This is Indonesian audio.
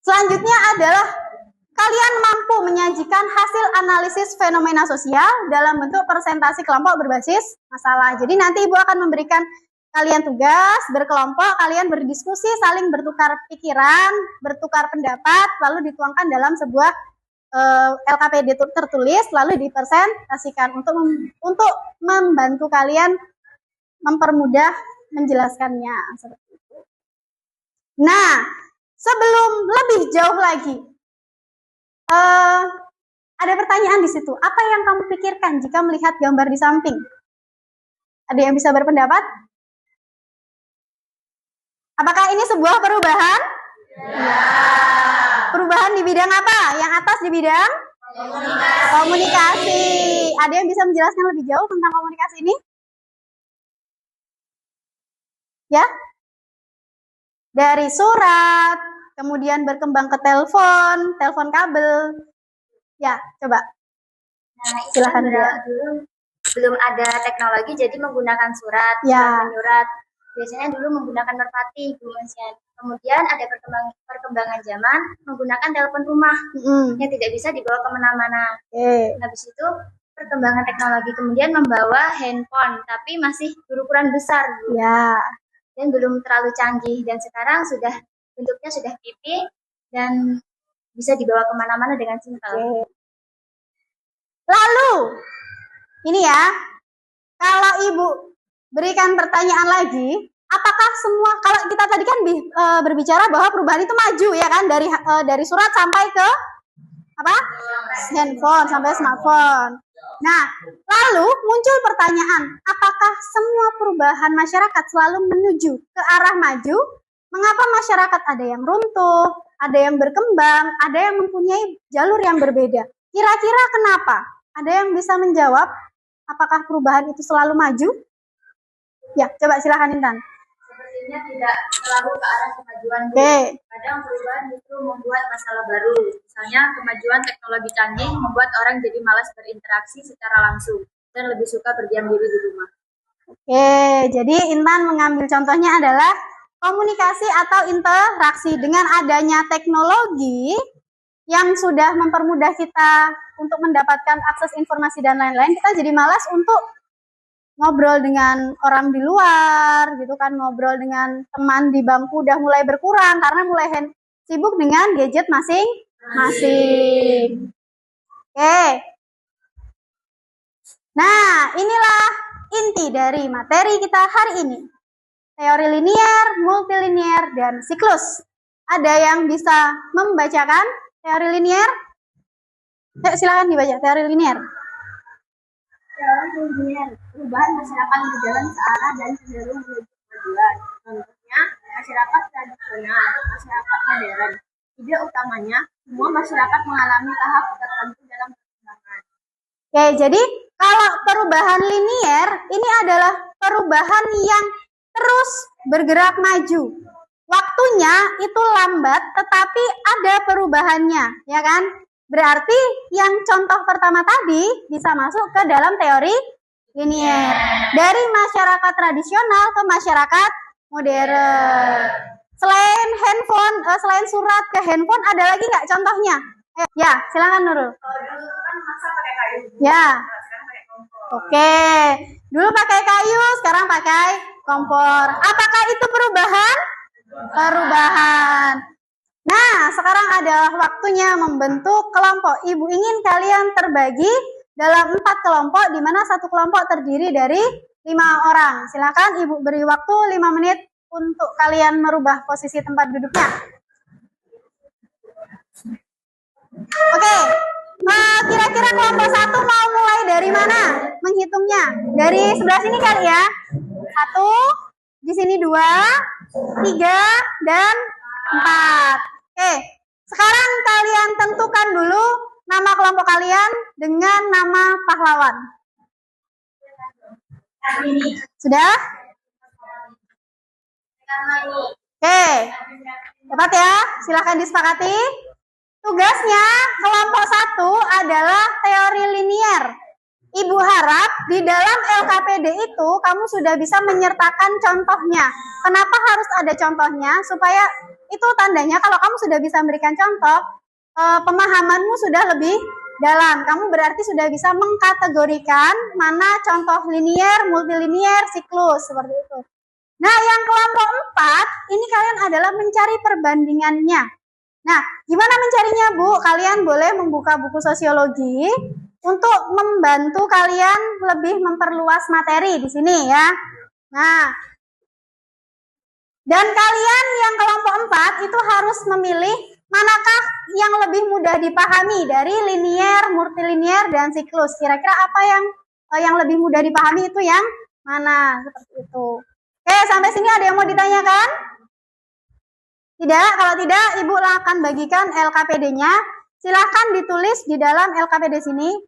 Selanjutnya adalah kalian mampu menyajikan hasil analisis fenomena sosial dalam bentuk presentasi kelompok berbasis masalah. Jadi nanti Ibu akan memberikan kalian tugas berkelompok, kalian berdiskusi, saling bertukar pikiran, bertukar pendapat, lalu dituangkan dalam sebuah LKPD tertulis, lalu dipresentasikan untuk membantu kalian mempermudah menjelaskannya. Seperti itu. Nah, sebelum lebih jauh lagi, ada pertanyaan di situ. Apa yang kamu pikirkan jika melihat gambar di samping? Ada yang bisa berpendapat? Apakah ini sebuah perubahan? Ya. Perubahan di bidang apa? Yang atas di bidang? Komunikasi. Ada yang bisa menjelaskan lebih jauh tentang komunikasi ini? Ya? Dari surat, kemudian berkembang ke telepon kabel. Ya, coba. Nah, silakan dulu belum ada teknologi, jadi menggunakan surat, ya. menyurat. Biasanya dulu menggunakan merpati, Bu Masyan. Kemudian ada perkembangan zaman menggunakan telepon rumah yang tidak bisa dibawa kemana-mana. Habis itu perkembangan teknologi kemudian membawa handphone, tapi masih berukuran besar, Bu. Ya. Dan belum terlalu canggih. Dan sekarang bentuknya sudah pipi dan bisa dibawa kemana-mana dengan simpel. Lalu, ini ya, kalau Ibu berikan pertanyaan lagi, apakah semua, kalau kita tadi kan berbicara bahwa perubahan itu maju ya kan, dari surat sampai ke apa? Handphone sampai smartphone. Nah, lalu muncul pertanyaan, apakah semua perubahan masyarakat selalu menuju ke arah maju? Mengapa masyarakat ada yang runtuh, ada yang berkembang, ada yang mempunyai jalur yang berbeda? Kira-kira kenapa? Ada yang bisa menjawab apakah perubahan itu selalu maju? Ya, coba silakan Intan. Sepertinya tidak selalu ke arah kemajuan. Kadang perubahan justru membuat masalah baru. Misalnya kemajuan teknologi canggih membuat orang jadi malas berinteraksi secara langsung dan lebih suka berdiam diri di rumah. Jadi Intan mengambil contohnya adalah komunikasi atau interaksi. Dengan adanya teknologi yang sudah mempermudah kita untuk mendapatkan akses informasi dan lain-lain, kita jadi malas untuk ngobrol dengan orang di luar, gitu kan, ngobrol dengan teman di bangku udah mulai berkurang karena mulai sibuk dengan gadget masing-masing. Nah, inilah inti dari materi kita hari ini. Teori linier, multilinear, dan siklus. Ada yang bisa membacakan teori linier? Silakan dibaca teori linier. Teori linier, perubahan masyarakat berjalan searah dan cenderung menuju kemajuan. Contohnya, masyarakat tradisional, masyarakat modern. Ide utamanya, semua masyarakat mengalami tahap tertentu dalam perkembangan. Jadi kalau perubahan linier, ini adalah perubahan yang terus bergerak maju. Waktunya itu lambat, tetapi ada perubahannya, ya kan? Berarti yang contoh pertama tadi bisa masuk ke dalam teori linier. Dari masyarakat tradisional ke masyarakat modern. Selain handphone, selain surat ke handphone, ada lagi nggak contohnya? Ya, silakan Nurul. Dulu kan masa pakai kayu. Ya. Sekarang pakai kompor. Dulu pakai kayu, sekarang pakai kompor. Apakah itu perubahan? Perubahan. Nah, sekarang adalah waktunya membentuk kelompok. Ibu ingin kalian terbagi dalam 4 kelompok, di mana satu kelompok terdiri dari 5 orang. Silakan Ibu beri waktu 5 menit untuk kalian merubah posisi tempat duduknya. Kira-kira kelompok 1 mau mulai dari mana menghitungnya? Dari sebelah sini kali ya. 1, di sini 2, 3, dan 4. Sekarang kalian tentukan dulu nama kelompok kalian dengan nama pahlawan. Sudah? Cepat ya, silahkan disepakati. Tugasnya kelompok 1 adalah teori linier. Ibu harap di dalam LKPD itu kamu sudah bisa menyertakan contohnya. Kenapa harus ada contohnya? Supaya itu tandanya kalau kamu sudah bisa memberikan contoh, pemahamanmu sudah lebih dalam. Kamu berarti sudah bisa mengkategorikan mana contoh linier, multilinier, siklus, seperti itu. Nah, yang kelompok 4, ini kalian adalah mencari perbandingannya. Nah, gimana mencarinya, Bu? Kalian boleh membuka buku sosiologi untuk membantu kalian lebih memperluas materi di sini ya. Nah, dan kalian yang kelompok 4 itu harus memilih manakah yang lebih mudah dipahami dari linier, multilinier, dan siklus. Kira-kira apa yang lebih mudah dipahami itu yang mana? Seperti itu. Oke, sampai sini ada yang mau ditanyakan? Tidak? Kalau tidak, Ibu akan bagikan LKPD-nya. Silahkan ditulis di dalam LKPD sini.